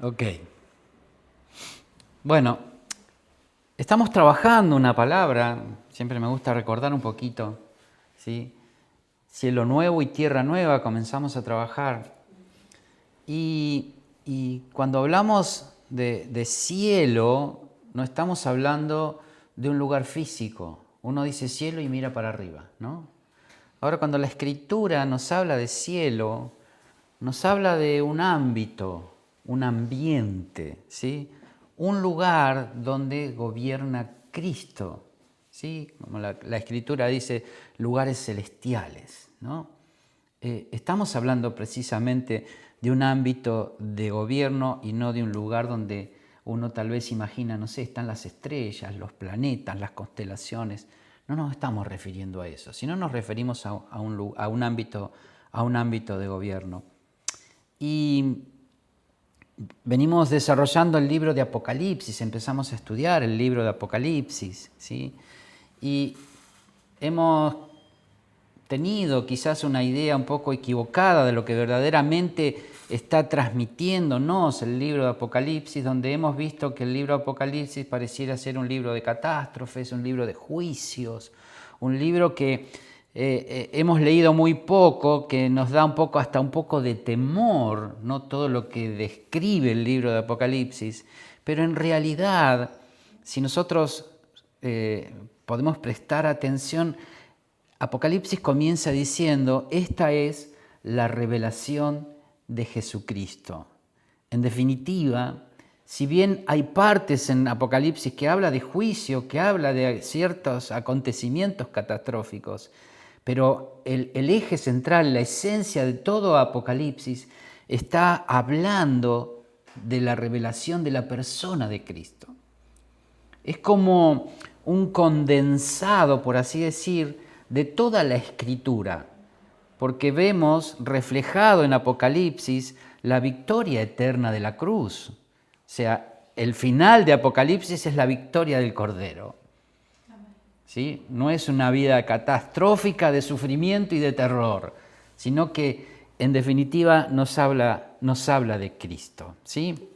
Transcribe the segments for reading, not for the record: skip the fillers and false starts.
Ok. Bueno, estamos trabajando una palabra, siempre me gusta recordar un poquito, ¿sí? Cielo nuevo y tierra nueva, comenzamos a trabajar. Y cuando hablamos de cielo, no estamos hablando de un lugar físico. Uno dice cielo y mira para arriba, ¿no? Ahora, cuando la Escritura nos habla de cielo, nos habla de un ámbito, un ambiente, ¿sí? Un lugar donde gobierna Cristo, ¿sí? Como la Escritura dice, lugares celestiales, ¿no? Estamos hablando precisamente de un ámbito de gobierno y no de un lugar donde uno tal vez imagina, no sé, están las estrellas, los planetas, las constelaciones. No nos estamos refiriendo a eso, sino nos referimos a un ámbito de gobierno. Y venimos desarrollando el libro de Apocalipsis, empezamos a estudiar el libro de Apocalipsis, ¿sí? Y hemos tenido quizás una idea un poco equivocada de lo que verdaderamente está transmitiéndonos el libro de Apocalipsis, donde hemos visto que el libro de Apocalipsis pareciera ser un libro de catástrofes, un libro de juicios, un libro que hemos leído muy poco, que nos da hasta un poco de temor, no todo lo que describe el libro de Apocalipsis, pero en realidad, si nosotros podemos prestar atención, Apocalipsis comienza diciendo, esta es la revelación de Jesucristo. En definitiva, si bien hay partes en Apocalipsis que habla de juicio, que habla de ciertos acontecimientos catastróficos, pero el eje central, la esencia de todo Apocalipsis, está hablando de la revelación de la persona de Cristo. Es como un condensado, por así decir, de toda la Escritura, porque vemos reflejado en Apocalipsis la victoria eterna de la cruz. O sea, el final de Apocalipsis es la victoria del Cordero. ¿Sí? No es una vida catastrófica de sufrimiento y de terror, sino que en definitiva nos habla de Cristo. ¿Sí?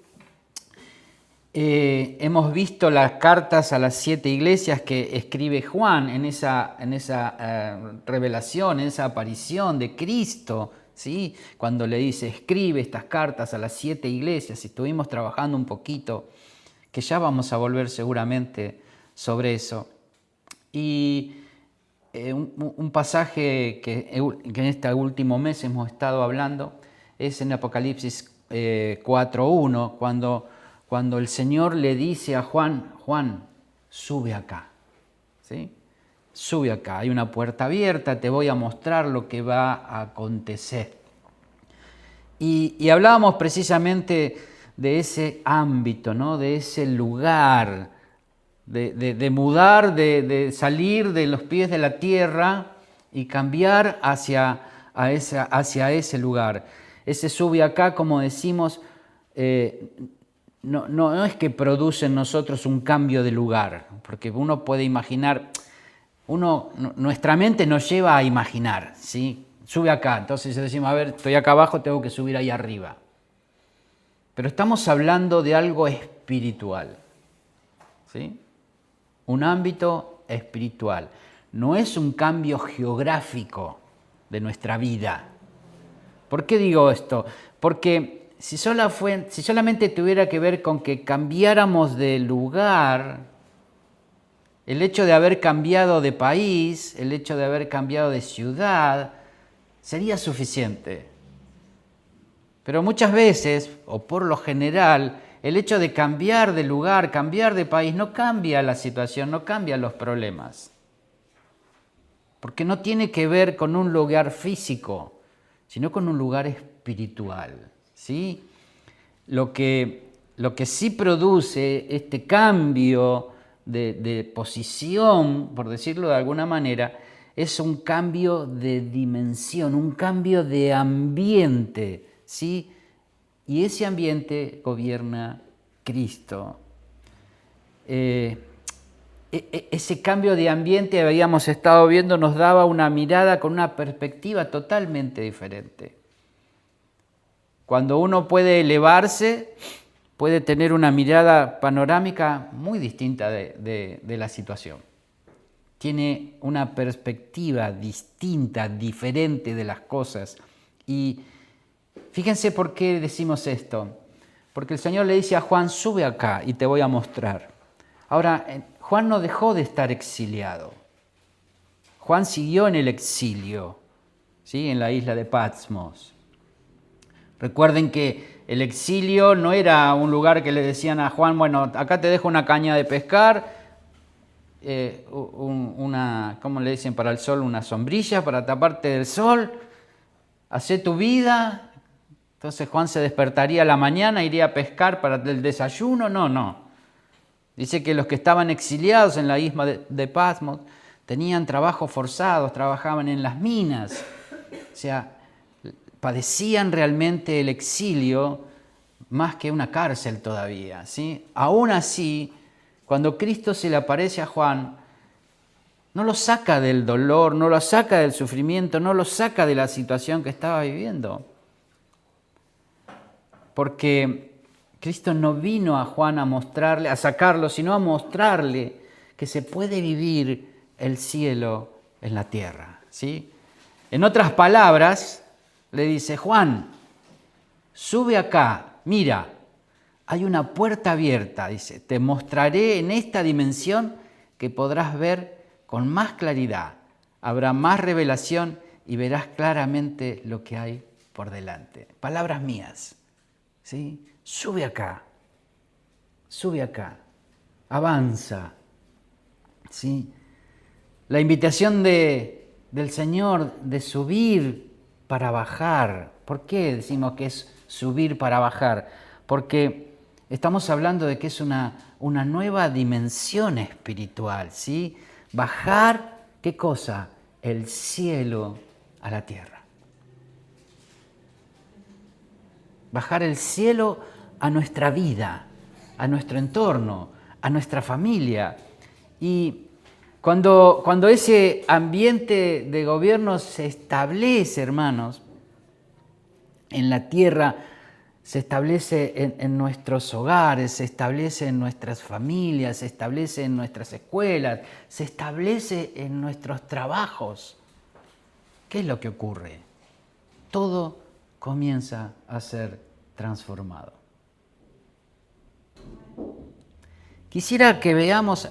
Hemos visto las cartas a las 7 iglesias que escribe Juan en esa revelación, en esa aparición de Cristo, ¿sí? Cuando le dice, escribe estas cartas a las 7 iglesias, y estuvimos trabajando un poquito, que ya vamos a volver seguramente sobre eso. Y un pasaje que en este último mes hemos estado hablando es en Apocalipsis 4:1, cuando el Señor le dice a Juan, Juan, sube acá, ¿sí? Sube acá, hay una puerta abierta, te voy a mostrar lo que va a acontecer. Y hablábamos precisamente de ese ámbito, ¿no? De ese lugar, de mudar, de salir de los pies de la tierra y cambiar hacia ese lugar. Ese sube acá, como decimos, no es que produce en nosotros un cambio de lugar, porque uno puede imaginar, nuestra mente nos lleva a imaginar, ¿sí? Sube acá, entonces decimos, a ver, estoy acá abajo, tengo que subir ahí arriba. Pero estamos hablando de algo espiritual, ¿sí? Un ámbito espiritual. No es un cambio geográfico de nuestra vida. ¿Por qué digo esto? Porque si solamente tuviera que ver con que cambiáramos de lugar, el hecho de haber cambiado de país, el hecho de haber cambiado de ciudad, sería suficiente. Pero muchas veces, o por lo general, el hecho de cambiar de lugar, cambiar de país, no cambia la situación, no cambia los problemas. Porque no tiene que ver con un lugar físico, sino con un lugar espiritual, ¿sí? Lo que sí produce este cambio de posición, por decirlo de alguna manera, es un cambio de dimensión, un cambio de ambiente, ¿sí? Y ese ambiente gobierna Cristo. Ese cambio de ambiente, habíamos estado viendo, nos daba una mirada con una perspectiva totalmente diferente. Cuando uno puede elevarse, puede tener una mirada panorámica muy distinta de la situación. Tiene una perspectiva distinta, diferente de las cosas. Y fíjense por qué decimos esto. Porque el Señor le dice a Juan, sube acá y te voy a mostrar. Ahora, Juan no dejó de estar exiliado. Juan siguió en el exilio, ¿sí? En la isla de Patmos. Recuerden que el exilio no era un lugar que le decían a Juan, bueno, acá te dejo una caña de pescar, ¿cómo le dicen para el sol? Una sombrilla para taparte del sol, hacé tu vida. Entonces Juan se despertaría a la mañana, iría a pescar para el desayuno. No. Dice que los que estaban exiliados en la isla de Patmos tenían trabajos forzados, trabajaban en las minas. O sea, padecían realmente el exilio más que una cárcel todavía, ¿sí? Aún así, cuando Cristo se le aparece a Juan, no lo saca del dolor, no lo saca del sufrimiento, no lo saca de la situación que estaba viviendo. Porque Cristo no vino a Juan a mostrarle, a sacarlo, sino a mostrarle que se puede vivir el cielo en la tierra, ¿sí? En otras palabras, le dice, Juan, sube acá, mira, hay una puerta abierta, dice, te mostraré en esta dimensión que podrás ver con más claridad, habrá más revelación y verás claramente lo que hay por delante. Palabras mías, ¿sí? Sube acá, avanza, ¿sí? La invitación del Señor de subir para bajar. ¿Por qué decimos que es subir para bajar? Porque estamos hablando de que es una nueva dimensión espiritual, ¿sí? Bajar, ¿qué cosa? El cielo a la tierra. Bajar el cielo a nuestra vida, a nuestro entorno, a nuestra familia. Y cuando ese ambiente de gobierno se establece, hermanos, en la tierra, se establece en nuestros hogares, se establece en nuestras familias, se establece en nuestras escuelas, se establece en nuestros trabajos. ¿Qué es lo que ocurre? Todo comienza a ser transformado. Quisiera que veamos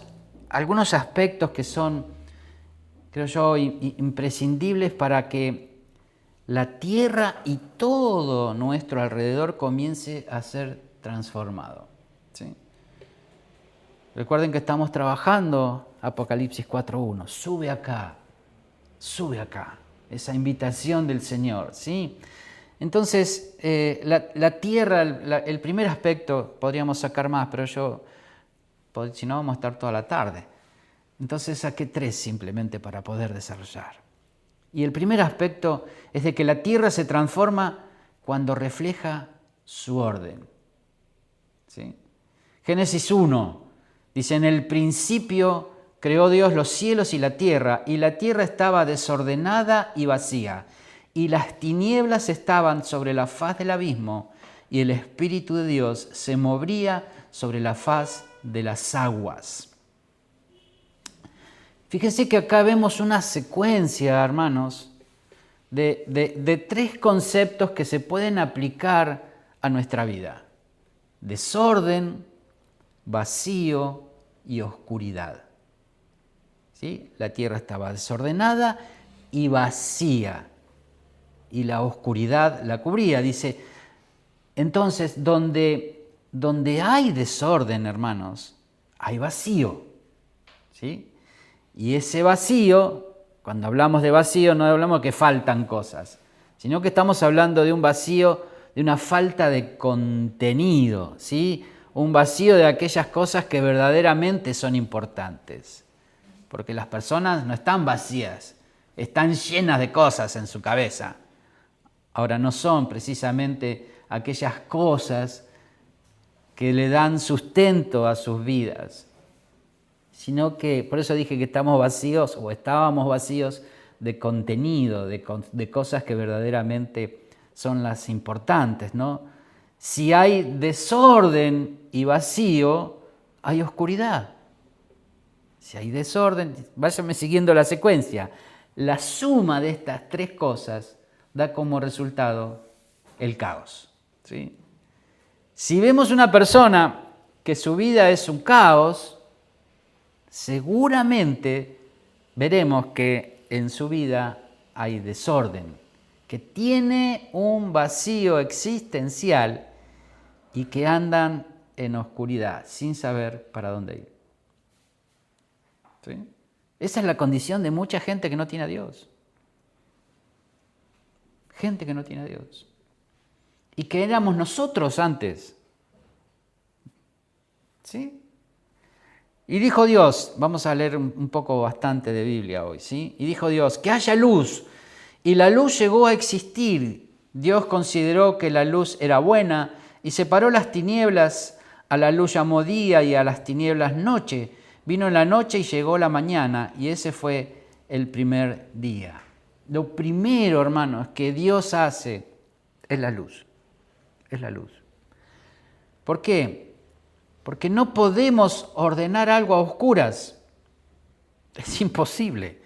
algunos aspectos que son, creo yo, imprescindibles para que la tierra y todo nuestro alrededor comience a ser transformado, ¿sí? Recuerden que estamos trabajando Apocalipsis 4.1. Sube acá, esa invitación del Señor, ¿sí? Entonces, la tierra, el primer aspecto, podríamos sacar más, pero si no vamos a estar toda la tarde. Entonces saqué 3 simplemente para poder desarrollar. Y el primer aspecto es de que la tierra se transforma cuando refleja su orden, ¿sí? Génesis 1 dice, en el principio creó Dios los cielos y la tierra estaba desordenada y vacía, y las tinieblas estaban sobre la faz del abismo, y el Espíritu de Dios se movía sobre la faz de las aguas. Fíjense que acá vemos una secuencia, hermanos, de 3 conceptos que se pueden aplicar a nuestra vida. Desorden, vacío y oscuridad. ¿Sí? La tierra estaba desordenada y vacía, y la oscuridad la cubría. Dice, entonces, donde hay desorden, hermanos, hay vacío, ¿sí? Y ese vacío, cuando hablamos de vacío, no hablamos que faltan cosas, sino que estamos hablando de un vacío, de una falta de contenido, ¿sí? Un vacío de aquellas cosas que verdaderamente son importantes. Porque las personas no están vacías, están llenas de cosas en su cabeza. Ahora, no son precisamente aquellas cosas que le dan sustento a sus vidas, sino que, por eso dije que estamos vacíos o estábamos vacíos de contenido, de cosas que verdaderamente son las importantes, ¿no? Si hay desorden y vacío, hay oscuridad. Si hay desorden, váyame siguiendo la secuencia. La suma de estas tres cosas da como resultado el caos. ¿Sí? Si vemos una persona que su vida es un caos, seguramente veremos que en su vida hay desorden, que tiene un vacío existencial y que andan en oscuridad, sin saber para dónde ir. ¿Sí? Esa es la condición de mucha gente que no tiene a Dios. Gente que no tiene a Dios. Y que éramos nosotros antes. ¿Sí? Y dijo Dios, vamos a leer un poco bastante de Biblia hoy, ¿sí? Y dijo Dios, que haya luz. Y la luz llegó a existir. Dios consideró que la luz era buena y separó las tinieblas. A la luz llamó día y a las tinieblas noche. Vino la noche y llegó la mañana, y ese fue el primer día. Lo primero, hermanos, que Dios hace es la luz. Es la luz. ¿Por qué? Porque no podemos ordenar algo a oscuras. Es imposible.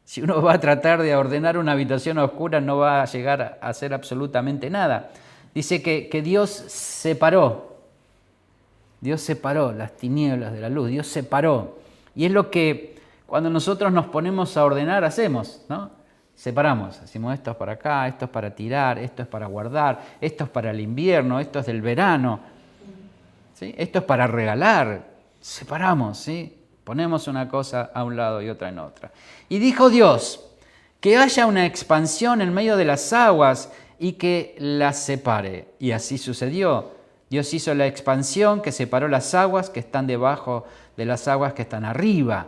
Si uno va a tratar de ordenar una habitación a oscuras, no va a llegar a hacer absolutamente nada. Dice que Dios separó. Dios separó las tinieblas de la luz, Dios separó. Y es lo que cuando nosotros nos ponemos a ordenar hacemos, ¿no? Separamos, decimos esto es para acá, esto es para tirar, esto es para guardar, esto es para el invierno, esto es del verano, ¿sí? Esto es para regalar. Separamos, ¿sí? Ponemos una cosa a un lado y otra en otra. Y dijo Dios, que haya una expansión en medio de las aguas y que las separe. Y así sucedió. Dios hizo la expansión que separó las aguas que están debajo de las aguas que están arriba.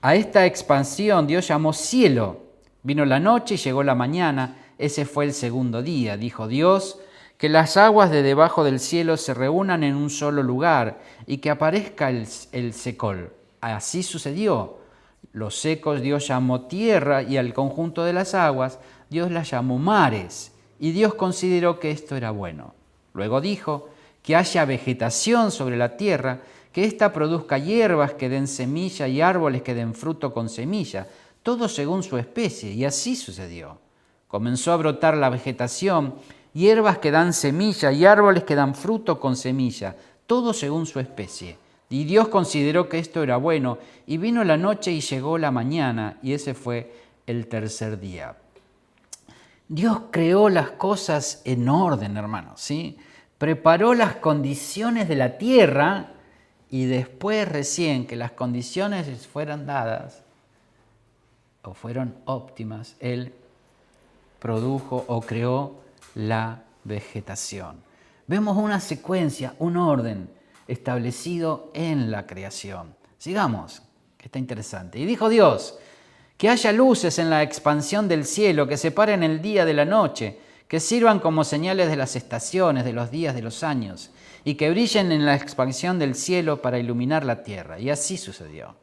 A esta expansión Dios llamó cielo. Vino la noche y llegó la mañana. Ese fue el segundo día. Dijo Dios, que las aguas de debajo del cielo se reúnan en un solo lugar y que aparezca el secol. Así sucedió. Los secos Dios llamó tierra y al conjunto de las aguas Dios las llamó mares. Y Dios consideró que esto era bueno. Luego dijo, que haya vegetación sobre la tierra, que ésta produzca hierbas que den semilla y árboles que den fruto con semilla, todo según su especie, y así sucedió. Comenzó a brotar la vegetación, hierbas que dan semilla y árboles que dan fruto con semilla, todo según su especie. Y Dios consideró que esto era bueno, y vino la noche y llegó la mañana, y ese fue el tercer día. Dios creó las cosas en orden, hermanos, ¿sí? Preparó las condiciones de la tierra y después recién que las condiciones fueran dadas o fueron óptimas, Él produjo o creó la vegetación. Vemos una secuencia, un orden establecido en la creación. Sigamos, que está interesante. Y dijo Dios, que haya luces en la expansión del cielo, que separen el día de la noche, que sirvan como señales de las estaciones, de los días, de los años, y que brillen en la expansión del cielo para iluminar la tierra. Y así sucedió.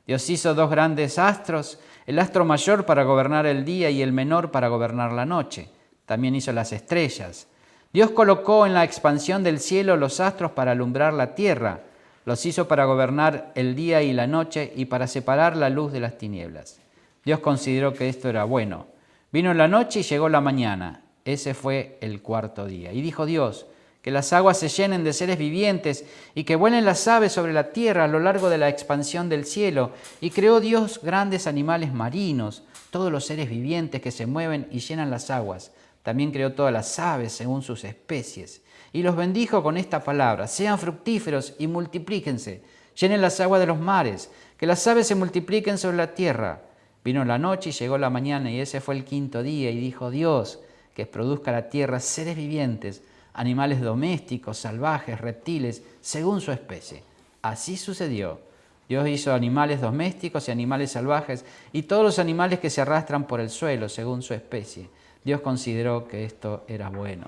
Dios hizo dos grandes astros, el astro mayor para gobernar el día y el menor para gobernar la noche. También hizo las estrellas. Dios colocó en la expansión del cielo los astros para alumbrar la tierra. Los hizo para gobernar el día y la noche y para separar la luz de las tinieblas. Dios consideró que esto era bueno. Vino la noche y llegó la mañana. Ese fue el cuarto día. Y dijo Dios, que las aguas se llenen de seres vivientes y que vuelen las aves sobre la tierra a lo largo de la expansión del cielo. Y creó Dios grandes animales marinos, todos los seres vivientes que se mueven y llenan las aguas. También creó todas las aves según sus especies. Y los bendijo con esta palabra, sean fructíferos y multiplíquense, llenen las aguas de los mares, que las aves se multipliquen sobre la tierra. Vino la noche y llegó la mañana, y ese fue el quinto día. Y dijo Dios, que produzca la tierra seres vivientes, animales domésticos, salvajes, reptiles, según su especie. Así sucedió. Dios hizo animales domésticos y animales salvajes y todos los animales que se arrastran por el suelo, según su especie. Dios consideró que esto era bueno.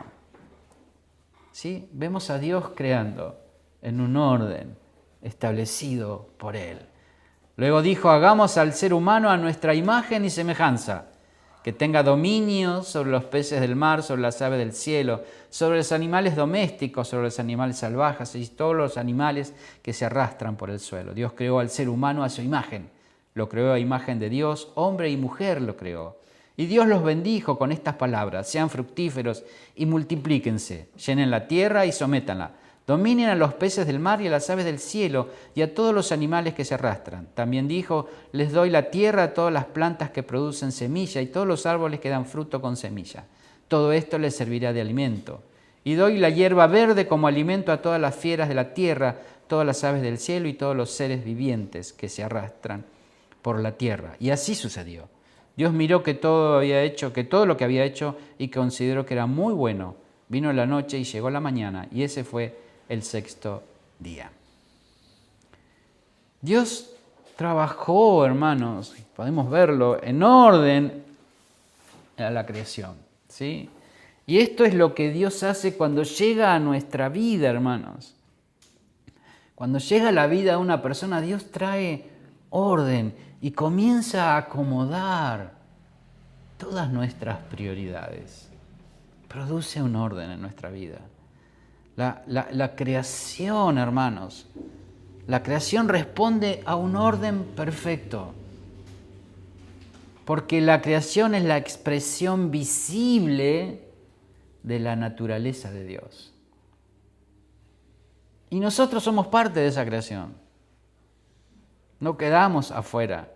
¿Sí? Vemos a Dios creando en un orden establecido por Él. Luego dijo, hagamos al ser humano a nuestra imagen y semejanza. que tenga dominio sobre los peces del mar, sobre las aves del cielo, sobre los animales domésticos, sobre los animales salvajes y todos los animales que se arrastran por el suelo. Dios creó al ser humano a su imagen. Lo creó a imagen de Dios, hombre y mujer lo creó. Y Dios los bendijo con estas palabras: sean fructíferos y multiplíquense, llenen la tierra y sométanla. Dominen a los peces del mar y a las aves del cielo y a todos los animales que se arrastran. También dijo: les doy la tierra a todas las plantas que producen semilla y todos los árboles que dan fruto con semilla. Todo esto les servirá de alimento. Y doy la hierba verde como alimento a todas las fieras de la tierra, todas las aves del cielo y todos los seres vivientes que se arrastran por la tierra. Y así sucedió. Dios miró que todo lo que había hecho y consideró que era muy bueno. Vino la noche y llegó la mañana, y ese fue el sexto día. Dios trabajó, hermanos, podemos verlo, en orden a la creación, ¿sí? Y esto es lo que Dios hace cuando llega a nuestra vida, hermanos. Cuando llega a la vida de una persona, Dios trae orden y comienza a acomodar todas nuestras prioridades. Produce un orden en nuestra vida. La creación, hermanos, la creación responde a un orden perfecto. Porque la creación es la expresión visible de la naturaleza de Dios. Y nosotros somos parte de esa creación. No quedamos afuera.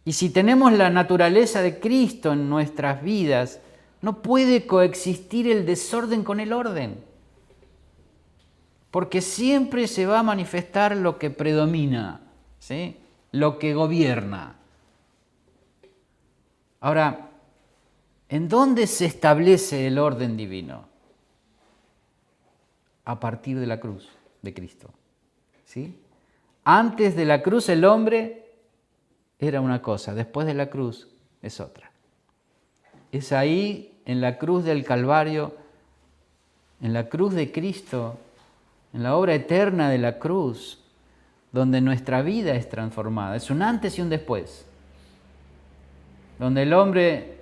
Y si tenemos la naturaleza de Cristo en nuestras vidas, no puede coexistir el desorden con el orden. Porque siempre se va a manifestar lo que predomina, ¿sí? Lo que gobierna. Ahora, ¿en dónde se establece el orden divino? A partir de la cruz de Cristo, ¿sí? Antes de la cruz el hombre era una cosa, después de la cruz es otra. Es ahí, en la cruz del Calvario, en la cruz de Cristo, en la obra eterna de la cruz, donde nuestra vida es transformada. Es un antes y un después. Donde el hombre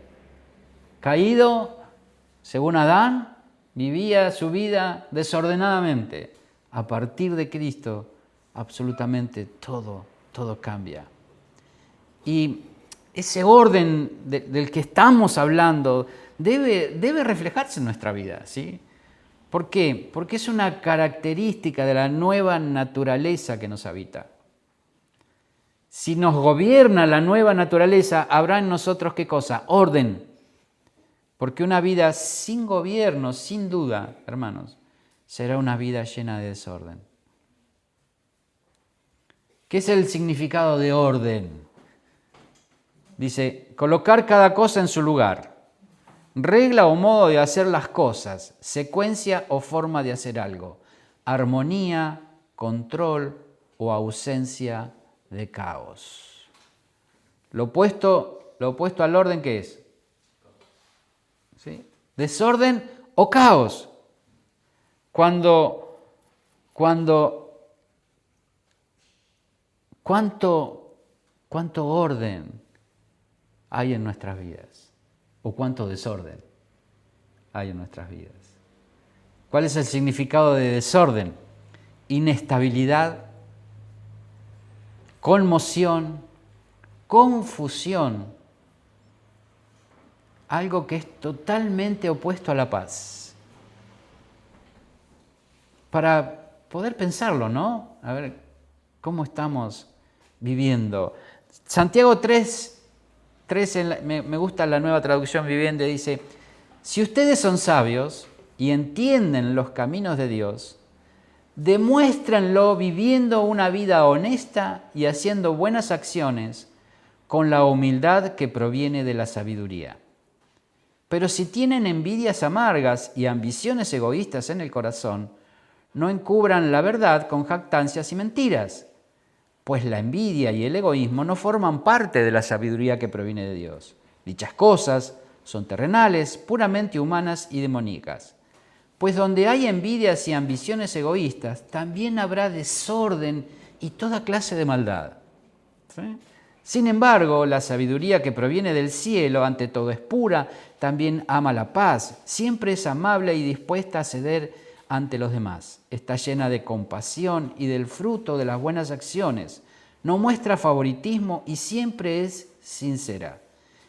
caído, según Adán, vivía su vida desordenadamente. A partir de Cristo, absolutamente todo cambia. Y ese orden del que estamos hablando debe reflejarse en nuestra vida, ¿sí? ¿Por qué? Porque es una característica de la nueva naturaleza que nos habita. Si nos gobierna la nueva naturaleza, habrá en nosotros ¿qué cosa? Orden. Porque una vida sin gobierno, sin duda, hermanos, será una vida llena de desorden. ¿Qué es el significado de orden? Dice, colocar cada cosa en su lugar. Regla o modo de hacer las cosas, secuencia o forma de hacer algo, armonía, control o ausencia de caos. Lo opuesto al orden, ¿qué es? ¿Sí? Desorden o caos. ¿Cuánto orden hay en nuestras vidas? ¿O cuánto desorden hay en nuestras vidas? ¿Cuál es el significado de desorden? Inestabilidad, conmoción, confusión. Algo que es totalmente opuesto a la paz. Para poder pensarlo, ¿no? A ver, ¿cómo estamos viviendo? Santiago 3, me gusta la Nueva Traducción Viviente, dice: si ustedes son sabios y entienden los caminos de Dios, demuéstranlo viviendo una vida honesta y haciendo buenas acciones con la humildad que proviene de la sabiduría. Pero si tienen envidias amargas y ambiciones egoístas en el corazón, no encubran la verdad con jactancias y mentiras, pues la envidia y el egoísmo no forman parte de la sabiduría que proviene de Dios. Dichas cosas son terrenales, puramente humanas y demoníacas. Pues donde hay envidias y ambiciones egoístas, también habrá desorden y toda clase de maldad. ¿Sí? Sin embargo, la sabiduría que proviene del cielo, ante todo es pura, también ama la paz, siempre es amable y dispuesta a ceder ante los demás. Está llena de compasión y del fruto de las buenas acciones. No muestra favoritismo y siempre es sincera.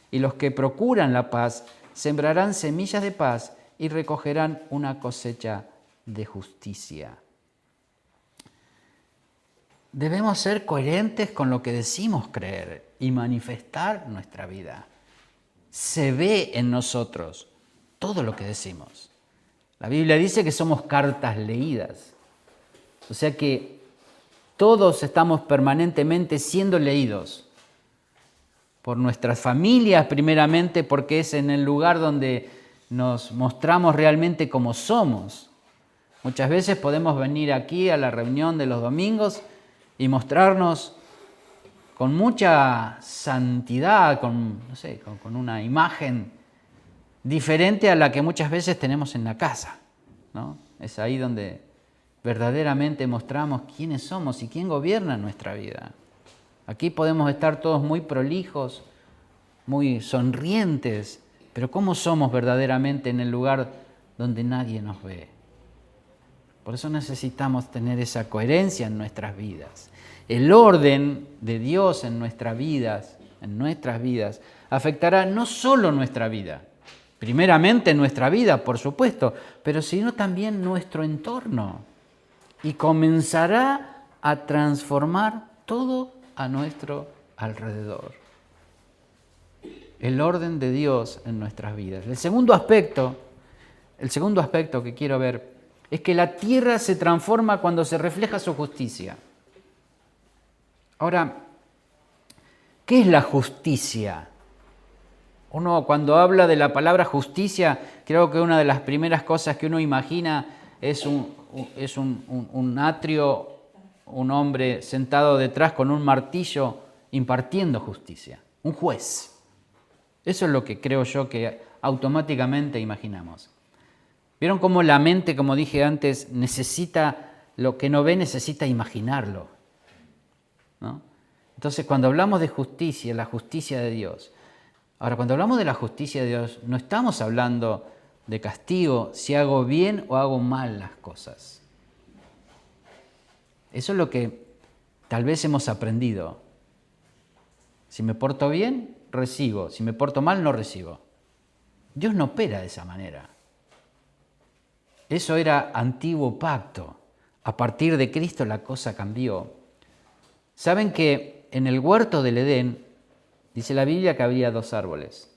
Y los que procuran la paz sembrarán semillas de paz y recogerán una cosecha de justicia. Debemos ser coherentes con lo que decimos creer y manifestar nuestra vida. Se ve en nosotros todo lo que decimos. La Biblia dice que somos cartas leídas. O sea que todos estamos permanentemente siendo leídos por nuestras familias, primeramente porque es en el lugar donde nos mostramos realmente como somos. Muchas veces podemos venir aquí a la reunión de los domingos y mostrarnos con mucha santidad, con una imagen diferente a la que muchas veces tenemos en la casa, ¿no? Es ahí donde verdaderamente mostramos quiénes somos y quién gobierna nuestra vida. Aquí podemos estar todos muy prolijos, muy sonrientes, pero ¿cómo somos verdaderamente en el lugar donde nadie nos ve? Por eso necesitamos tener esa coherencia en nuestras vidas. El orden de Dios en nuestras vidas, afectará no solo nuestra vida, primeramente nuestra vida, por supuesto, pero sino también nuestro entorno. Y comenzará a transformar todo a nuestro alrededor. El orden de Dios en nuestras vidas. El segundo aspecto que quiero ver es que la tierra se transforma cuando se refleja su justicia. Ahora, ¿qué es la justicia? Uno cuando habla de la palabra justicia, creo que una de las primeras cosas que uno imagina es un atrio, un hombre sentado detrás con un martillo impartiendo justicia, un juez. Eso es lo que creo yo que automáticamente imaginamos. ¿Vieron cómo la mente, como dije antes, necesita lo que no ve, necesita imaginarlo, ¿no? Entonces, cuando hablamos de justicia, la justicia de Dios. Ahora, cuando hablamos de la justicia de Dios, no estamos hablando de castigo si hago bien o hago mal las cosas. Eso es lo que tal vez hemos aprendido. Si me porto bien, recibo. Si me porto mal, no recibo. Dios no opera de esa manera. Eso era antiguo pacto. A partir de Cristo la cosa cambió. Saben que en el huerto del Edén, dice la Biblia que había dos árboles.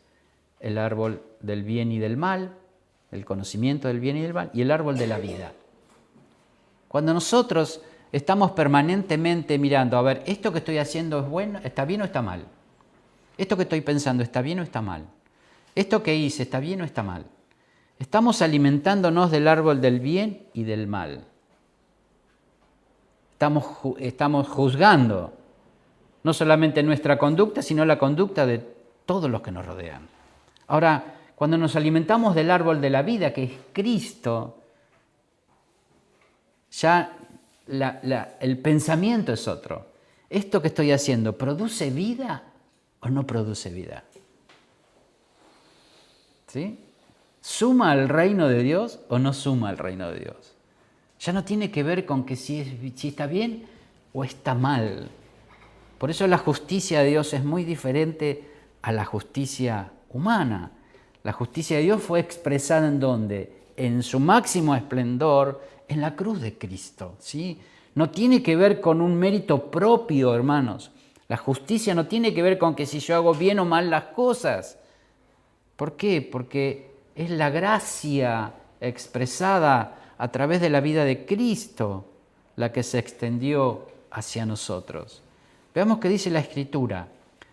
El árbol del bien y del mal, el conocimiento del bien y del mal, y el árbol de la vida. Cuando nosotros estamos permanentemente mirando, a ver, ¿esto que estoy haciendo es bueno, está bien o está mal? ¿Esto que estoy pensando está bien o está mal? ¿Esto que hice está bien o está mal? Estamos alimentándonos del árbol del bien y del mal. Estamos juzgando no solamente nuestra conducta, sino la conducta de todos los que nos rodean. Ahora, cuando nos alimentamos del árbol de la vida, que es Cristo, ya el pensamiento es otro. ¿Esto que estoy haciendo produce vida o no produce vida? ¿Sí? ¿Suma al reino de Dios o no suma al reino de Dios? Ya no tiene que ver con que si está bien o está mal. Por eso la justicia de Dios es muy diferente a la justicia humana. La justicia de Dios fue expresada ¿en dónde? En su máximo esplendor, en la cruz de Cristo, ¿sí? No tiene que ver con un mérito propio, hermanos. La justicia no tiene que ver con que si yo hago bien o mal las cosas. ¿Por qué? Porque es la gracia expresada a través de la vida de Cristo la que se extendió hacia nosotros. Veamos qué dice la Escritura.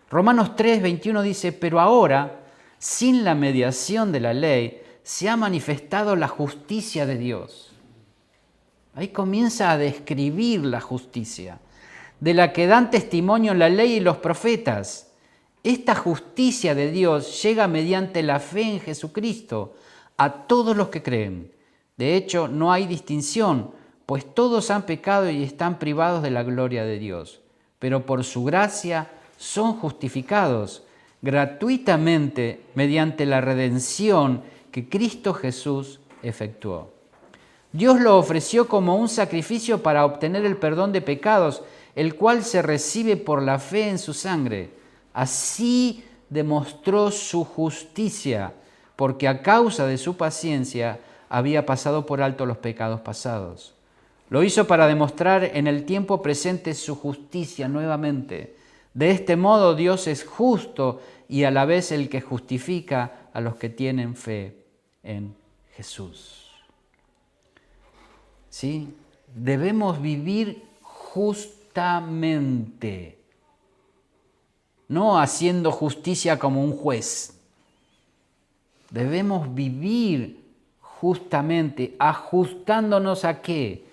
Romanos 3, 21 dice, pero ahora, sin la mediación de la ley, se ha manifestado la justicia de Dios. Ahí comienza a describir la justicia, de la que dan testimonio la ley y los profetas. Esta justicia de Dios llega mediante la fe en Jesucristo a todos los que creen. De hecho, no hay distinción, pues todos han pecado y están privados de la gloria de Dios. Pero por su gracia son justificados gratuitamente mediante la redención que Cristo Jesús efectuó. Dios lo ofreció como un sacrificio para obtener el perdón de pecados, el cual se recibe por la fe en su sangre. Así demostró su justicia, porque a causa de su paciencia había pasado por alto los pecados pasados. Lo hizo para demostrar en el tiempo presente su justicia nuevamente. De este modo Dios es justo y a la vez el que justifica a los que tienen fe en Jesús. ¿Sí? Debemos vivir justamente, no haciendo justicia como un juez. Debemos vivir justamente, ajustándonos ¿a qué?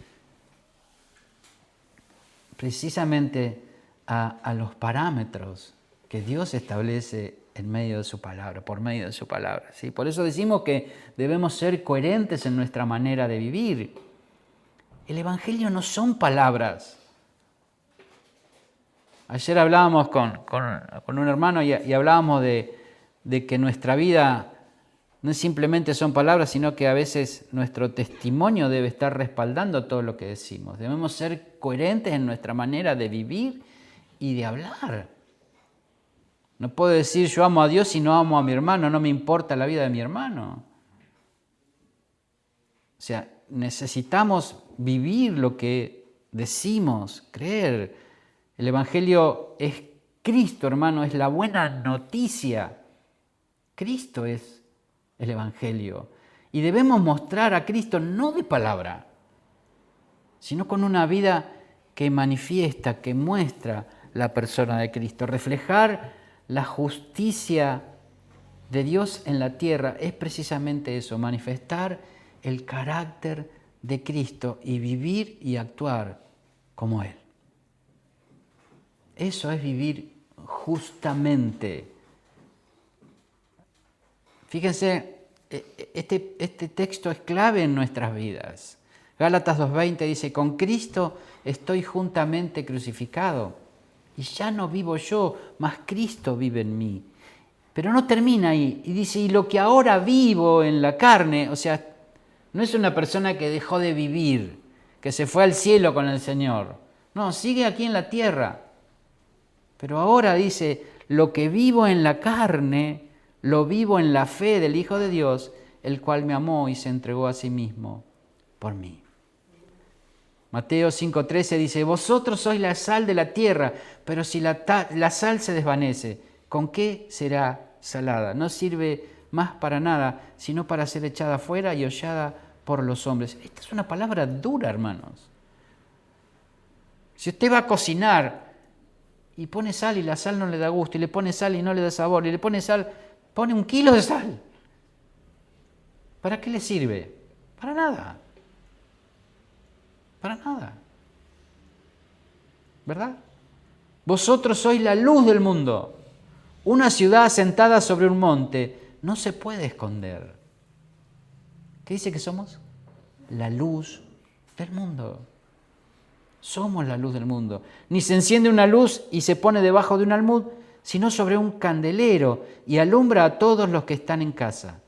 Precisamente a los parámetros que Dios establece en medio de su palabra, por medio de su palabra. ¿Sí? Por eso decimos que debemos ser coherentes en nuestra manera de vivir. El Evangelio no son palabras. Ayer hablábamos con un hermano y hablábamos de que nuestra vida no simplemente son palabras, sino que a veces nuestro testimonio debe estar respaldando todo lo que decimos. Debemos ser coherentes en nuestra manera de vivir y de hablar. No puedo decir yo amo a Dios y no amo a mi hermano, no me importa la vida de mi hermano. O sea, necesitamos vivir lo que decimos, creer. El Evangelio es Cristo, hermano, es la buena noticia. Cristo es el Evangelio. Y debemos mostrar a Cristo no de palabra, sino con una vida que manifiesta, que muestra la persona de Cristo. Reflejar la justicia de Dios en la tierra es precisamente eso, manifestar el carácter de Cristo y vivir y actuar como Él. Eso es vivir justamente. Fíjense, este texto es clave en nuestras vidas. Gálatas 2:20 dice, con Cristo estoy juntamente crucificado y ya no vivo yo, mas Cristo vive en mí. Pero no termina ahí y dice, y lo que ahora vivo en la carne, o sea, no es una persona que dejó de vivir, que se fue al cielo con el Señor. No, sigue aquí en la tierra. Pero ahora dice, lo que vivo en la carne, lo vivo en la fe del Hijo de Dios, el cual me amó y se entregó a sí mismo por mí. Mateo 5:13 dice, vosotros sois la sal de la tierra, pero si la sal se desvanece, ¿con qué será salada? No sirve más para nada, sino para ser echada afuera y hollada por los hombres. Esta es una palabra dura, hermanos. Si usted va a cocinar y pone sal y la sal no le da gusto, y le pone sal y no le da sabor, y le pone sal, pone 1 kilo de sal. ¿Para qué le sirve? Para nada. Para nada. ¿Verdad? Vosotros sois la luz del mundo. Una ciudad asentada sobre un monte no se puede esconder. ¿Qué dice que somos? La luz del mundo. Somos la luz del mundo. Ni se enciende una luz y se pone debajo de un almud, sino sobre un candelero y alumbra a todos los que están en casa.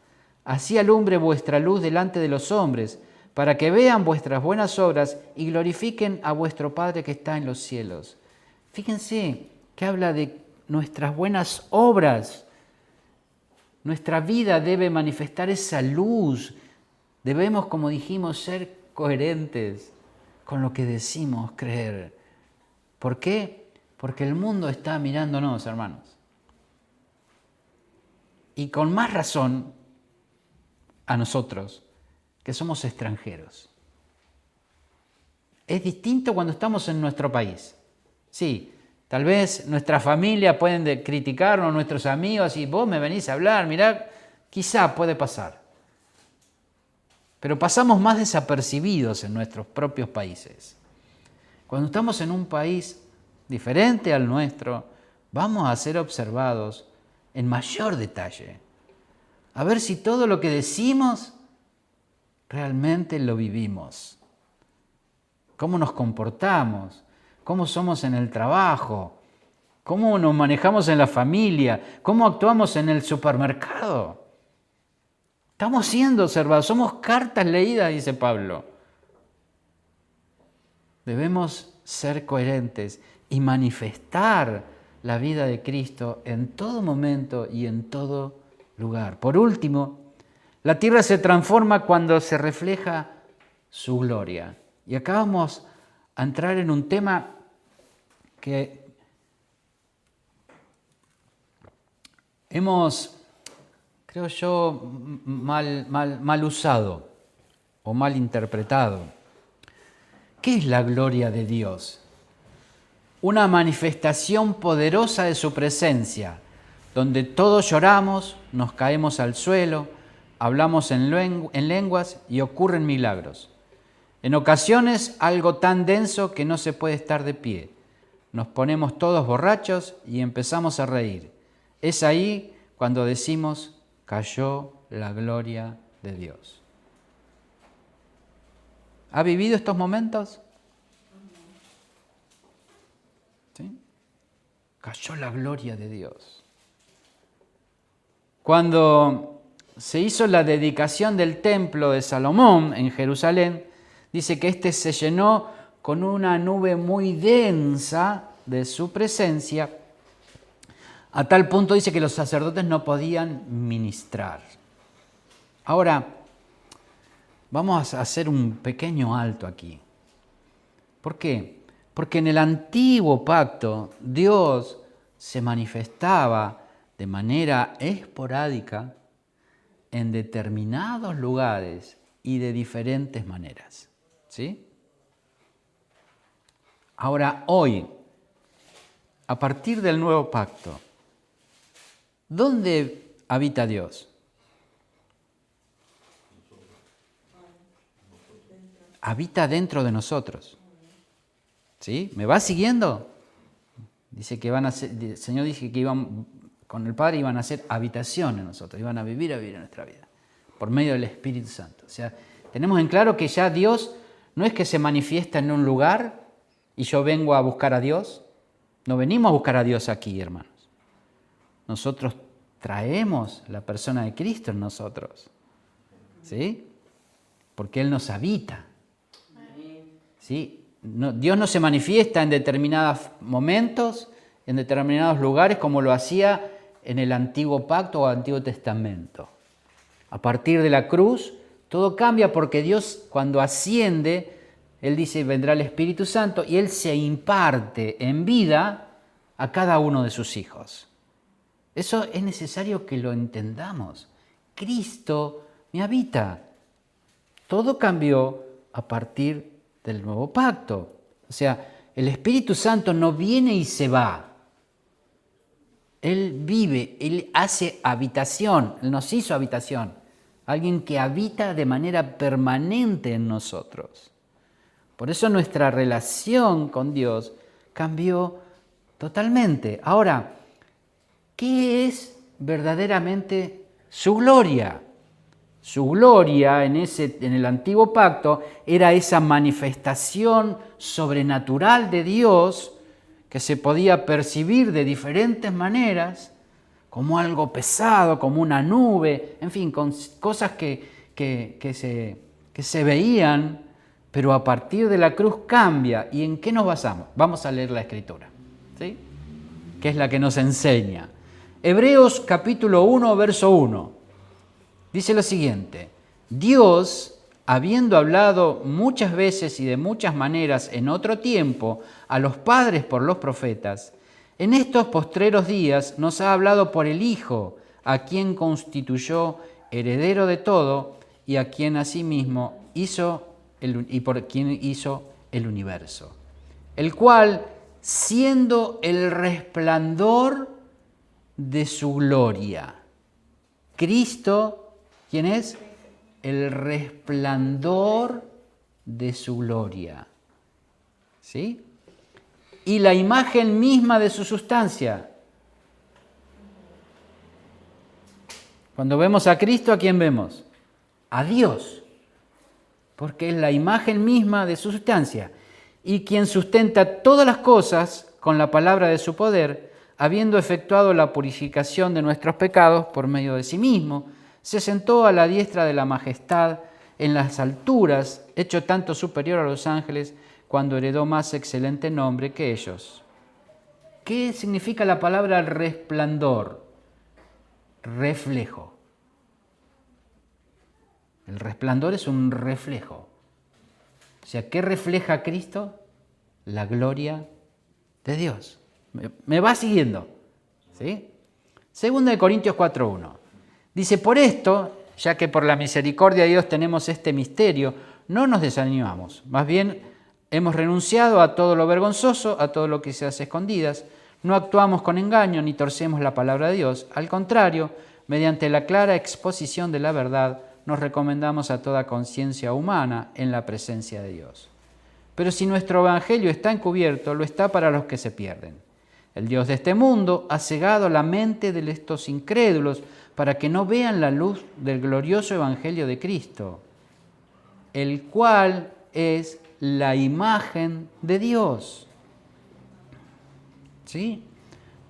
Así alumbre vuestra luz delante de los hombres, para que vean vuestras buenas obras y glorifiquen a vuestro Padre que está en los cielos. Fíjense que habla de nuestras buenas obras. Nuestra vida debe manifestar esa luz. Debemos, como dijimos, ser coherentes con lo que decimos creer. ¿Por qué? Porque el mundo está mirándonos, hermanos. Y con más razón a nosotros, que somos extranjeros. Es distinto cuando estamos en nuestro país. Sí, tal vez nuestra familia pueden criticarnos, nuestros amigos, y vos me venís a hablar, mirá, quizá puede pasar. Pero pasamos más desapercibidos en nuestros propios países. Cuando estamos en un país diferente al nuestro, vamos a ser observados en mayor detalle. A ver si todo lo que decimos realmente lo vivimos. Cómo nos comportamos, cómo somos en el trabajo, cómo nos manejamos en la familia, cómo actuamos en el supermercado. Estamos siendo observados, somos cartas leídas, dice Pablo. Debemos ser coherentes y manifestar la vida de Cristo en todo momento y en todo lugar. Por último, la tierra se transforma cuando se refleja su gloria. Y acá vamos a entrar en un tema que hemos, creo yo, mal usado o mal interpretado. ¿Qué es la gloria de Dios? Una manifestación poderosa de su presencia, donde todos lloramos, nos caemos al suelo, hablamos en lenguas y ocurren milagros. En ocasiones algo tan denso que no se puede estar de pie. Nos ponemos todos borrachos y empezamos a reír. Es ahí cuando decimos, cayó la gloria de Dios. ¿Ha vivido estos momentos? ¿Sí? Cayó la gloria de Dios. Cuando se hizo la dedicación del templo de Salomón en Jerusalén, dice que éste se llenó con una nube muy densa de su presencia, a tal punto dice que los sacerdotes no podían ministrar. Ahora, vamos a hacer un pequeño alto aquí. ¿Por qué? Porque en el antiguo pacto Dios se manifestaba de manera esporádica en determinados lugares y de diferentes maneras. ¿Sí? Ahora, hoy, a partir del nuevo pacto, ¿dónde habita Dios? Habita dentro de nosotros. ¿Sí? ¿Me va siguiendo? Dice que el Señor dice que iban con el Padre iban a hacer habitación en nosotros, iban a vivir en nuestra vida, por medio del Espíritu Santo. O sea, tenemos en claro que ya Dios no es que se manifiesta en un lugar y yo vengo a buscar a Dios. No venimos a buscar a Dios aquí, hermanos. Nosotros traemos la persona de Cristo en nosotros. ¿Sí? Porque Él nos habita. ¿Sí? Dios no se manifiesta en determinados momentos, en determinados lugares, como lo hacía en el Antiguo Pacto o Antiguo Testamento. A partir de la cruz, todo cambia porque Dios, cuando asciende, Él dice, vendrá el Espíritu Santo y Él se imparte en vida a cada uno de sus hijos. Eso es necesario que lo entendamos. Cristo me habita. Todo cambió a partir del nuevo pacto. O sea, el Espíritu Santo no viene y se va. Él vive, Él hace habitación, Él nos hizo habitación. Alguien que habita de manera permanente en nosotros. Por eso nuestra relación con Dios cambió totalmente. Ahora, ¿qué es verdaderamente su gloria? Su gloria en el antiguo pacto era esa manifestación sobrenatural de Dios que se podía percibir de diferentes maneras, como algo pesado, como una nube, en fin, con cosas que se veían, pero a partir de la cruz cambia. ¿Y en qué nos basamos? Vamos a leer la Escritura, ¿sí? Que es la que nos enseña. Hebreos capítulo 1, verso 1. Dice lo siguiente: Dios, habiendo hablado muchas veces y de muchas maneras en otro tiempo a los padres por los profetas, en estos postreros días nos ha hablado por el Hijo, a quien constituyó heredero de todo y a quien asimismo por quien hizo el universo, el cual, siendo el resplandor de su gloria, Cristo, ¿quién es? El resplandor de su gloria. ¿Sí? Y la imagen misma de su sustancia. Cuando vemos a Cristo, ¿a quién vemos? A Dios. Porque es la imagen misma de su sustancia. Y quien sustenta todas las cosas con la palabra de su poder, habiendo efectuado la purificación de nuestros pecados por medio de sí mismo, se sentó a la diestra de la majestad en las alturas, hecho tanto superior a los ángeles, cuando heredó más excelente nombre que ellos. ¿Qué significa la palabra resplandor? Reflejo. El resplandor es un reflejo. O sea, ¿qué refleja Cristo? La gloria de Dios. ¿Me va siguiendo? ¿Sí? Segunda de Corintios 4:1. Dice, por esto, ya que por la misericordia de Dios tenemos este misterio, no nos desanimamos. Más bien, hemos renunciado a todo lo vergonzoso, a todo lo que se hace escondidas. No actuamos con engaño ni torcemos la palabra de Dios. Al contrario, mediante la clara exposición de la verdad, nos recomendamos a toda conciencia humana en la presencia de Dios. Pero si nuestro evangelio está encubierto, lo está para los que se pierden. El Dios de este mundo ha cegado la mente de estos incrédulos para que no vean la luz del glorioso evangelio de Cristo, el cual es la imagen de Dios. ¿Sí?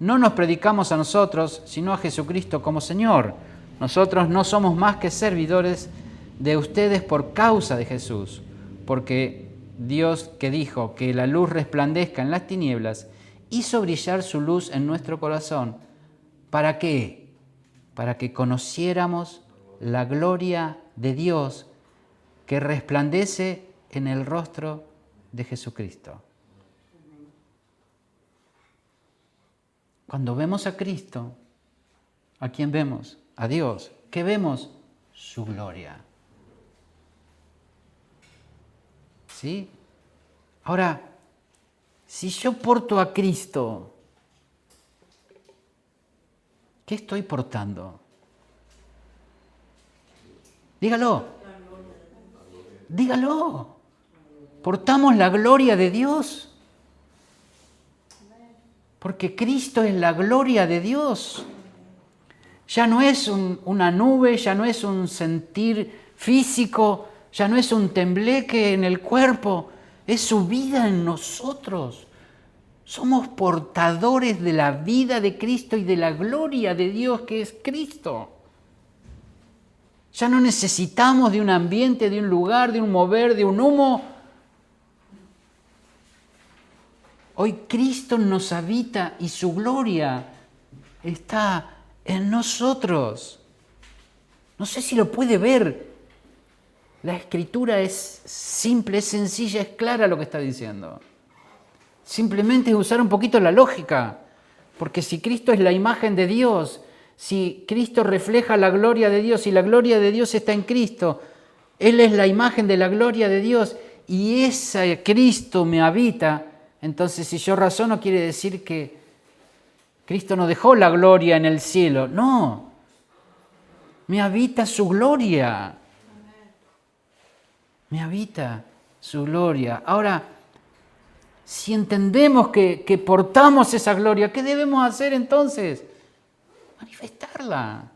No nos predicamos a nosotros, sino a Jesucristo como Señor. Nosotros no somos más que servidores de ustedes por causa de Jesús, porque Dios, que dijo que la luz resplandezca en las tinieblas, hizo brillar su luz en nuestro corazón. ¿Para qué? Para que conociéramos la gloria de Dios que resplandece en el rostro de Jesucristo. Cuando vemos a Cristo, ¿a quién vemos? A Dios. ¿Qué vemos? Su gloria. ¿Sí? Ahora, si yo porto a Cristo, ¿qué estoy portando? Dígalo. Dígalo. ¿Portamos la gloria de Dios? Porque Cristo es la gloria de Dios. Ya no es una nube, ya no es un sentir físico, ya no es un tembleque en el cuerpo, es su vida en nosotros. Somos portadores de la vida de Cristo y de la gloria de Dios que es Cristo. Ya no necesitamos de un ambiente, de un lugar, de un mover, de un humo. Hoy Cristo nos habita y su gloria está en nosotros. No sé si lo puede ver. La Escritura es simple, es sencilla, es clara lo que está diciendo. Simplemente es usar un poquito la lógica. Porque si Cristo es la imagen de Dios, si Cristo refleja la gloria de Dios y la gloria de Dios está en Cristo, Él es la imagen de la gloria de Dios y ese Cristo me habita. Entonces, si yo razono, quiere decir que Cristo no dejó la gloria en el cielo. No, me habita su gloria. Me habita su gloria. Ahora, si entendemos que portamos esa gloria, ¿qué debemos hacer entonces? Manifestarla.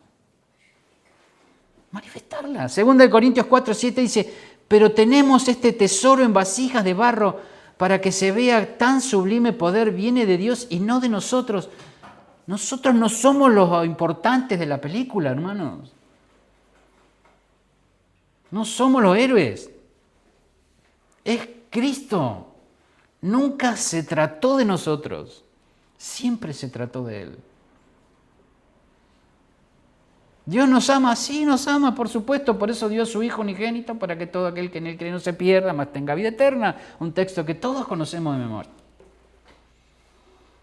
Manifestarla. 2 Corintios 4:7 dice, pero tenemos este tesoro en vasijas de barro para que se vea tan sublime poder viene de Dios y no de nosotros. Nosotros no somos los importantes de la película, hermanos. No somos los héroes. Es Cristo. Nunca se trató de nosotros. Siempre se trató de Él. Dios nos ama, sí nos ama, por supuesto, por eso dio su Hijo unigénito, para que todo aquel que en Él cree no se pierda, mas tenga vida eterna. Un texto que todos conocemos de memoria.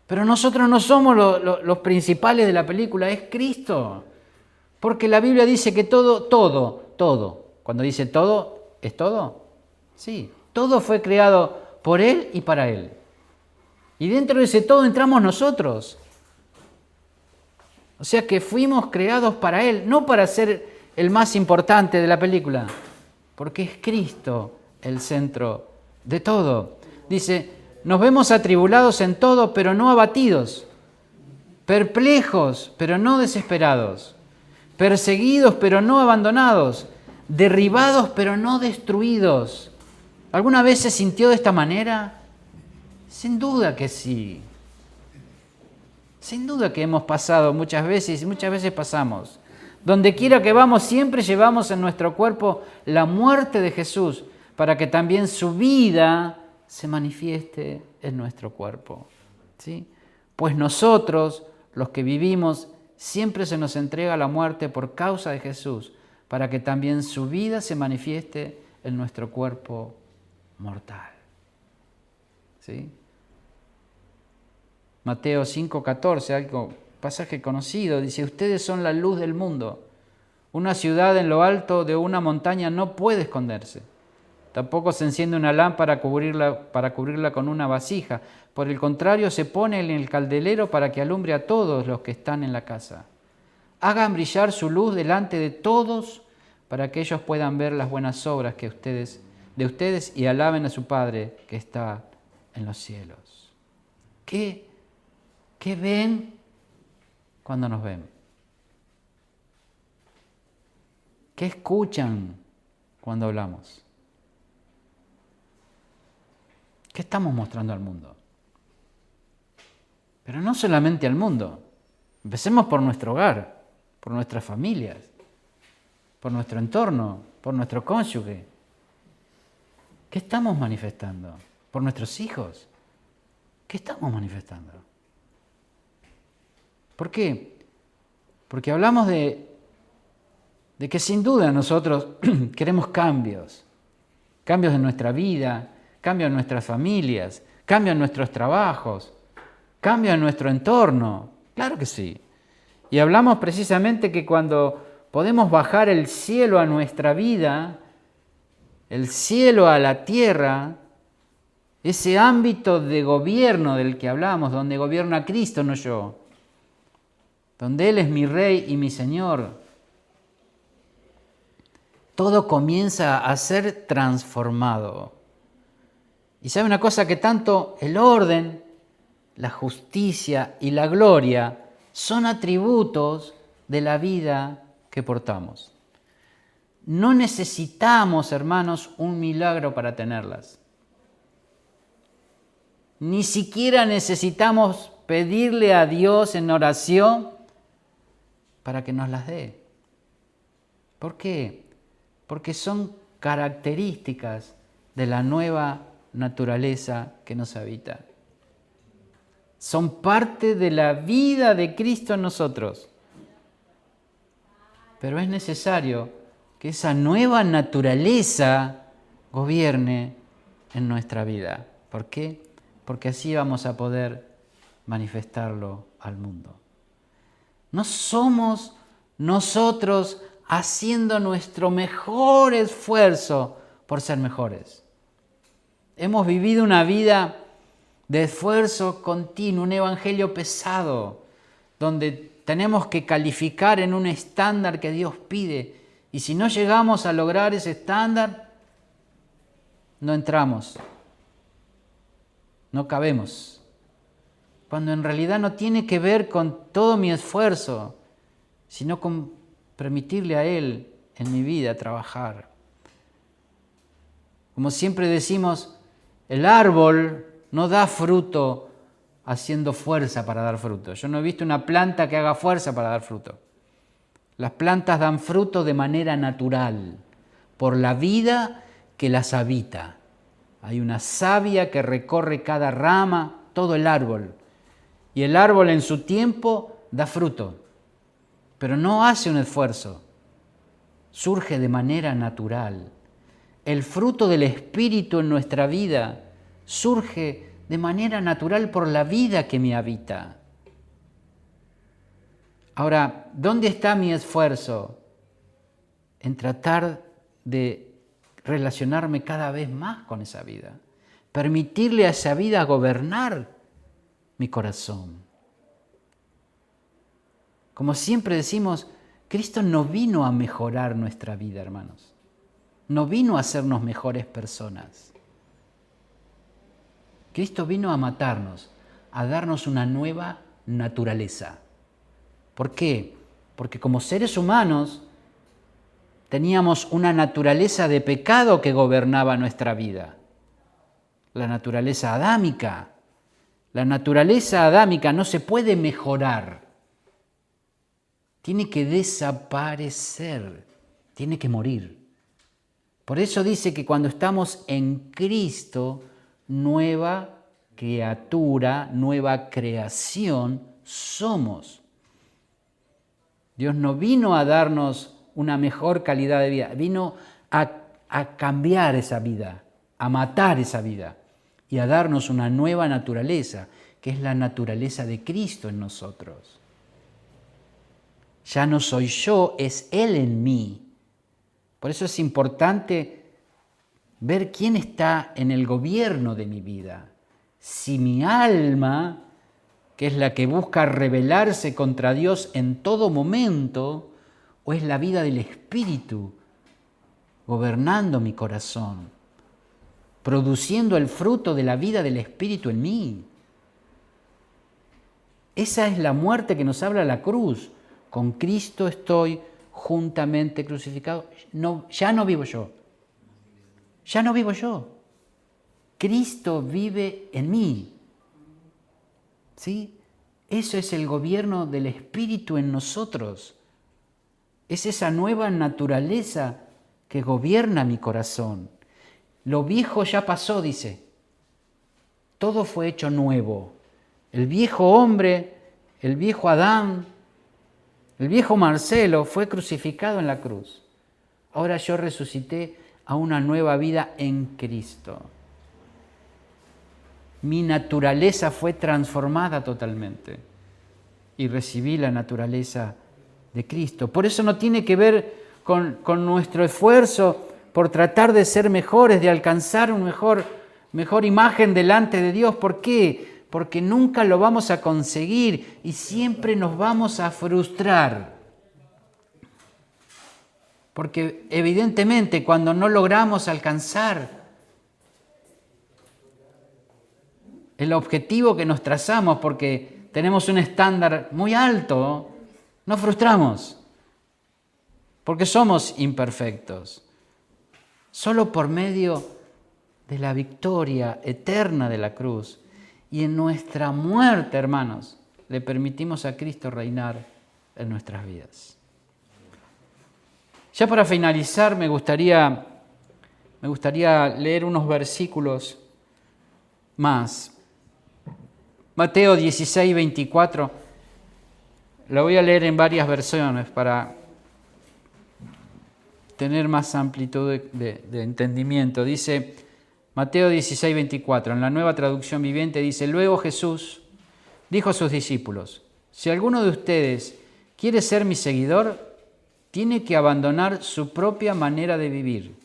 Pero nosotros no somos los principales de la película, es Cristo. Porque la Biblia dice que todo. Cuando dice todo, ¿es todo? Sí, todo fue creado por Él y para Él. Y dentro de ese todo entramos nosotros. O sea que fuimos creados para Él, no para ser el más importante de la película, porque es Cristo el centro de todo. Dice, nos vemos atribulados en todo, pero no abatidos, perplejos, pero no desesperados, perseguidos, pero no abandonados, derribados, pero no destruidos. ¿Alguna vez se sintió de esta manera? Sin duda que sí. Sin duda que hemos pasado muchas veces y muchas veces pasamos. Donde quiera que vamos, siempre llevamos en nuestro cuerpo la muerte de Jesús para que también su vida se manifieste en nuestro cuerpo. ¿Sí? Pues nosotros, los que vivimos, siempre se nos entrega la muerte por causa de Jesús, para que también su vida se manifieste en nuestro cuerpo mortal. ¿Sí? Mateo 5:14, algo, pasaje conocido, dice: ustedes son la luz del mundo. Una ciudad en lo alto de una montaña no puede esconderse. Tampoco se enciende una lámpara para cubrirla con una vasija. Por el contrario, se pone en el candelero para que alumbre a todos los que están en la casa. Hagan brillar su luz delante de todos para que ellos puedan ver las buenas obras de ustedes y alaben a su Padre que está en los cielos. ¿Qué ven cuando nos ven? ¿Qué escuchan cuando hablamos? ¿Qué estamos mostrando al mundo? Pero no solamente al mundo. Empecemos por nuestro hogar, por nuestras familias, por nuestro entorno, por nuestro cónyuge. ¿Qué estamos manifestando? Por nuestros hijos. ¿Qué estamos manifestando? ¿Por qué? Porque hablamos de que sin duda nosotros queremos cambios en nuestra vida, cambios en nuestras familias, cambios en nuestros trabajos, cambios en nuestro entorno. Claro que sí. Y hablamos precisamente que cuando podemos bajar el cielo a nuestra vida, el cielo a la tierra, ese ámbito de gobierno del que hablamos, donde gobierna Cristo, no yo, donde Él es mi Rey y mi Señor, todo comienza a ser transformado. Y sabe una cosa, que tanto el orden, la justicia y la gloria son atributos de la vida que portamos. No necesitamos, hermanos, un milagro para tenerlas. Ni siquiera necesitamos pedirle a Dios en oración para que nos las dé. ¿Por qué? Porque son características de la nueva naturaleza que nos habita. Son parte de la vida de Cristo en nosotros. Pero es necesario que esa nueva naturaleza gobierne en nuestra vida. ¿Por qué? Porque así vamos a poder manifestarlo al mundo. No somos nosotros haciendo nuestro mejor esfuerzo por ser mejores. Hemos vivido una vida de esfuerzo continuo, un evangelio pesado, donde tenemos que calificar en un estándar que Dios pide. Y si no llegamos a lograr ese estándar, no entramos, no cabemos. Cuando en realidad no tiene que ver con todo mi esfuerzo, sino con permitirle a Él en mi vida trabajar. Como siempre decimos, el árbol no da fruto haciendo fuerza para dar fruto. Yo no he visto una planta que haga fuerza para dar fruto. Las plantas dan fruto de manera natural, por la vida que las habita. Hay una savia que recorre cada rama, todo el árbol. Y el árbol en su tiempo da fruto, pero no hace un esfuerzo. Surge de manera natural. El fruto del Espíritu en nuestra vida surge de manera natural por la vida que me habita. Ahora, ¿dónde está mi esfuerzo? En tratar de relacionarme cada vez más con esa vida. Permitirle a esa vida gobernar mi corazón. Como siempre decimos, Cristo no vino a mejorar nuestra vida, hermanos. No vino a hacernos mejores personas. Cristo vino a matarnos, a darnos una nueva naturaleza. ¿Por qué? Porque como seres humanos teníamos una naturaleza de pecado que gobernaba nuestra vida. La naturaleza adámica, La naturaleza adámica no se puede mejorar. Tiene que desaparecer, tiene que morir. Por eso dice que cuando estamos en Cristo, nueva criatura, nueva creación somos. Dios no vino a darnos una mejor calidad de vida, vino a cambiar esa vida, a matar esa vida y a darnos una nueva naturaleza, que es la naturaleza de Cristo en nosotros. Ya no soy yo, es Él en mí. Por eso es importante ver quién está en el gobierno de mi vida. Si mi alma, que es la que busca rebelarse contra Dios en todo momento, o es la vida del Espíritu gobernando mi corazón, produciendo el fruto de la vida del Espíritu en mí. Esa es la muerte que nos habla la cruz. Con Cristo estoy juntamente crucificado. No, ya no vivo yo. Ya no vivo yo. Cristo vive en mí. ¿Sí? Eso es el gobierno del Espíritu en nosotros. Es esa nueva naturaleza que gobierna mi corazón. Lo viejo ya pasó, dice. Todo fue hecho nuevo. El viejo hombre, el viejo Adán, el viejo Marcelo fue crucificado en la cruz. Ahora yo resucité a una nueva vida en Cristo. Mi naturaleza fue transformada totalmente y recibí la naturaleza de Cristo. Por eso no tiene que ver con nuestro esfuerzo por tratar de ser mejores, de alcanzar una mejor imagen delante de Dios. ¿Por qué? Porque nunca lo vamos a conseguir y siempre nos vamos a frustrar. Porque evidentemente cuando no logramos alcanzar el objetivo que nos trazamos porque tenemos un estándar muy alto, nos frustramos. Porque somos imperfectos. Solo por medio de la victoria eterna de la cruz y en nuestra muerte, hermanos, le permitimos a Cristo reinar en nuestras vidas. Ya para finalizar, me gustaría leer unos versículos más. Mateo 16, 24. Lo voy a leer en varias versiones para tener más amplitud de entendimiento. Dice Mateo 16, 24, en la Nueva Traducción Viviente dice: luego Jesús dijo a sus discípulos: si alguno de ustedes quiere ser mi seguidor, tiene que abandonar su propia manera de vivir,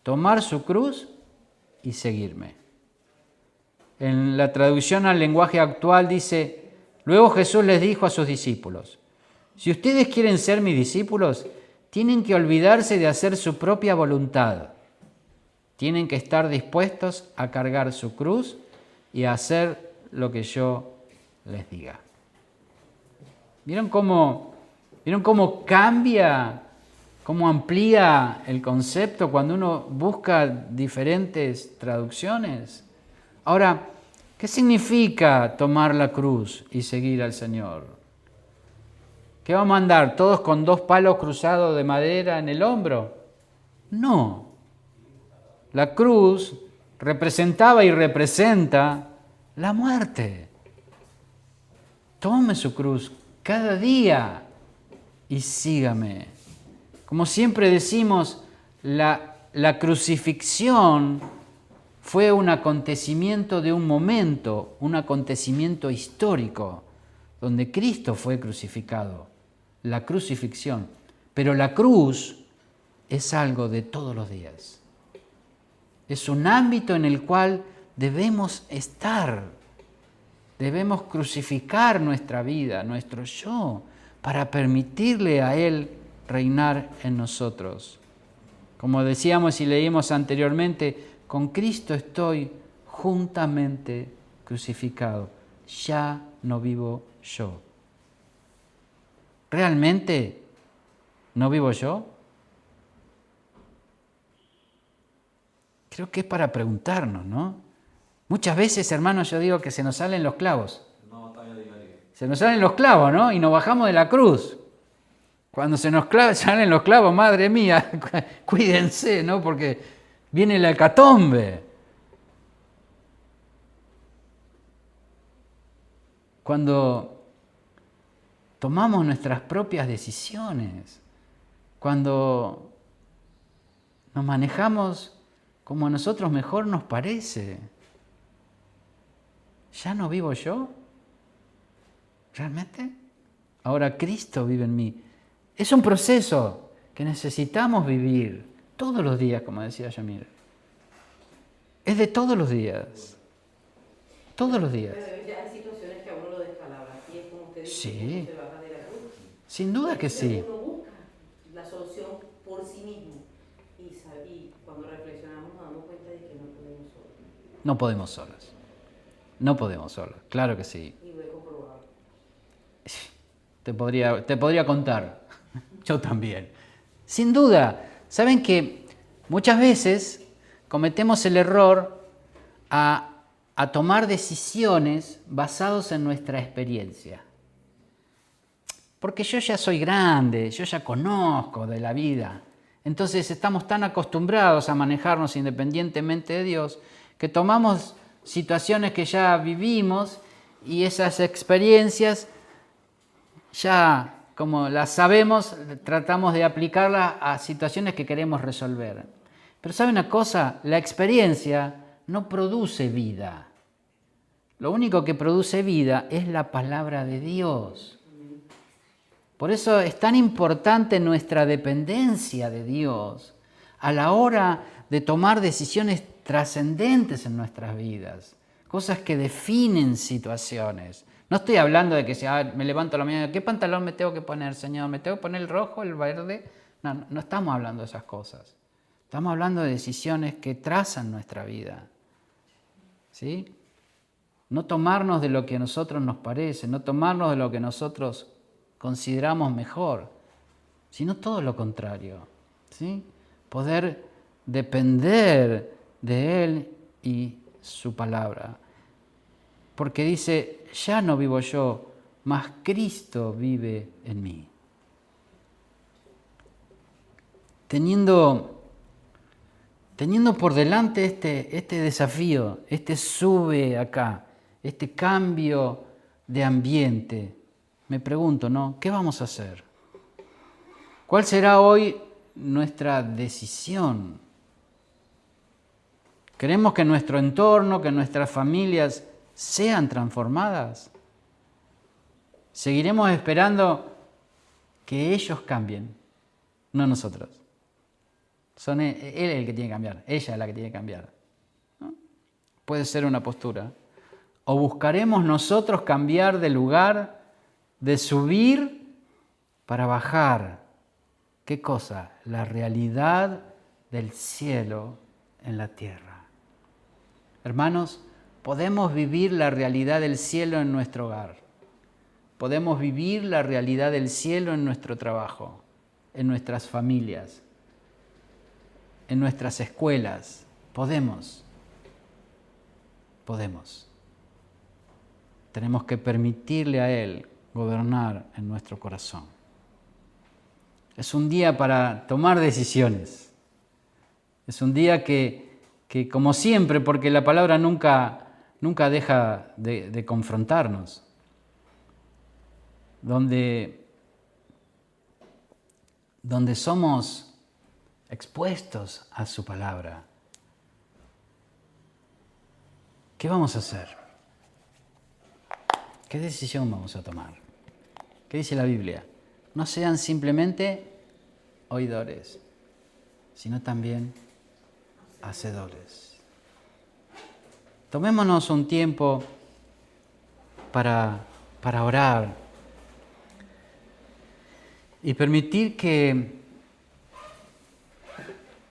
tomar su cruz y seguirme. En la traducción al lenguaje actual dice: luego Jesús les dijo a sus discípulos: si ustedes quieren ser mis discípulos, tienen que olvidarse de hacer su propia voluntad. Tienen que estar dispuestos a cargar su cruz y a hacer lo que yo les diga. ¿Vieron cómo cambia, cómo amplía el concepto cuando uno busca diferentes traducciones? Ahora, ¿qué significa tomar la cruz y seguir al Señor? ¿Qué vamos a andar todos con 2 palos cruzados de madera en el hombro? No. La cruz representaba y representa la muerte. Tome su cruz cada día y sígame. Como siempre decimos, la crucifixión fue un acontecimiento de un momento, un acontecimiento histórico, donde Cristo fue crucificado. La crucifixión. Pero la cruz es algo de todos los días. Es un ámbito en el cual debemos estar. Debemos crucificar nuestra vida, nuestro yo, para permitirle a Él reinar en nosotros. Como decíamos y leímos anteriormente, con Cristo estoy juntamente crucificado. Ya no vivo yo. ¿Realmente no vivo yo? Creo que es para preguntarnos, ¿no? Muchas veces, hermanos, yo digo que se nos salen los clavos. Una batalla diaria. Se nos salen los clavos, ¿no? Y nos bajamos de la cruz. Cuando se nos salen los clavos, madre mía, cuídense, ¿no? Porque viene la hecatombe. Cuando tomamos nuestras propias decisiones, cuando nos manejamos como a nosotros mejor nos parece, ¿ya no vivo yo? ¿Realmente? Ahora Cristo vive en mí. Es un proceso que necesitamos vivir todos los días, como decía Yamir. Es de todos los días. Todos los días. Pero ya hay situaciones que a uno lo descalabran y es como usted dice, Sí. uno se baja de la cruz. Sin duda que sí. Uno busca la solución por sí mismo y cuando reflexionamos nos damos cuenta de que no podemos solos. No podemos solos. No podemos solos, claro que sí. Y lo he comprobado. Te podría contar. Yo también. Sin duda. Saben que muchas veces cometemos el error a tomar decisiones basados en nuestra experiencia. Porque yo ya soy grande, yo ya conozco de la vida. Entonces estamos tan acostumbrados a manejarnos independientemente de Dios que tomamos situaciones que ya vivimos y esas experiencias ya como las sabemos, tratamos de aplicarlas a situaciones que queremos resolver. Pero ¿sabe una cosa? La experiencia no produce vida. Lo único que produce vida es la palabra de Dios. Por eso es tan importante nuestra dependencia de Dios a la hora de tomar decisiones trascendentes en nuestras vidas, cosas que definen situaciones. No estoy hablando de que me levanto a la mañana, ¿qué pantalón me tengo que poner, Señor? ¿Me tengo que poner el rojo, el verde? No, no estamos hablando de esas cosas. Estamos hablando de decisiones que trazan nuestra vida. ¿Sí? No tomarnos de lo que a nosotros nos parece, no tomarnos de lo que nosotros consideramos mejor, sino todo lo contrario. ¿Sí? Poder depender de Él y su palabra. Porque dice, ya no vivo yo, mas Cristo vive en mí. Teniendo por delante este desafío, este sube acá, este cambio de ambiente, me pregunto, ¿no? ¿Qué vamos a hacer? ¿Cuál será hoy nuestra decisión? ¿Queremos que nuestro entorno, que nuestras familias sean transformadas? ¿Seguiremos esperando que ellos cambien? No nosotros. Son él el que tiene que cambiar, ella es la que tiene que cambiar. ¿No? Puede ser una postura. O buscaremos nosotros cambiar de lugar, de subir para bajar. ¿Qué cosa? La realidad del cielo en la tierra. Hermanos, podemos vivir la realidad del cielo en nuestro hogar. Podemos vivir la realidad del cielo en nuestro trabajo, en nuestras familias, en nuestras escuelas. Podemos. Tenemos que permitirle a Él gobernar en nuestro corazón. Es un día para tomar decisiones. Es un día que como siempre, porque la palabra nunca deja de confrontarnos, donde somos expuestos a su palabra. ¿Qué vamos a hacer? ¿Qué decisión vamos a tomar? ¿Qué dice la Biblia? No sean simplemente oidores, sino también hacedores. Tomémonos un tiempo para orar y permitir que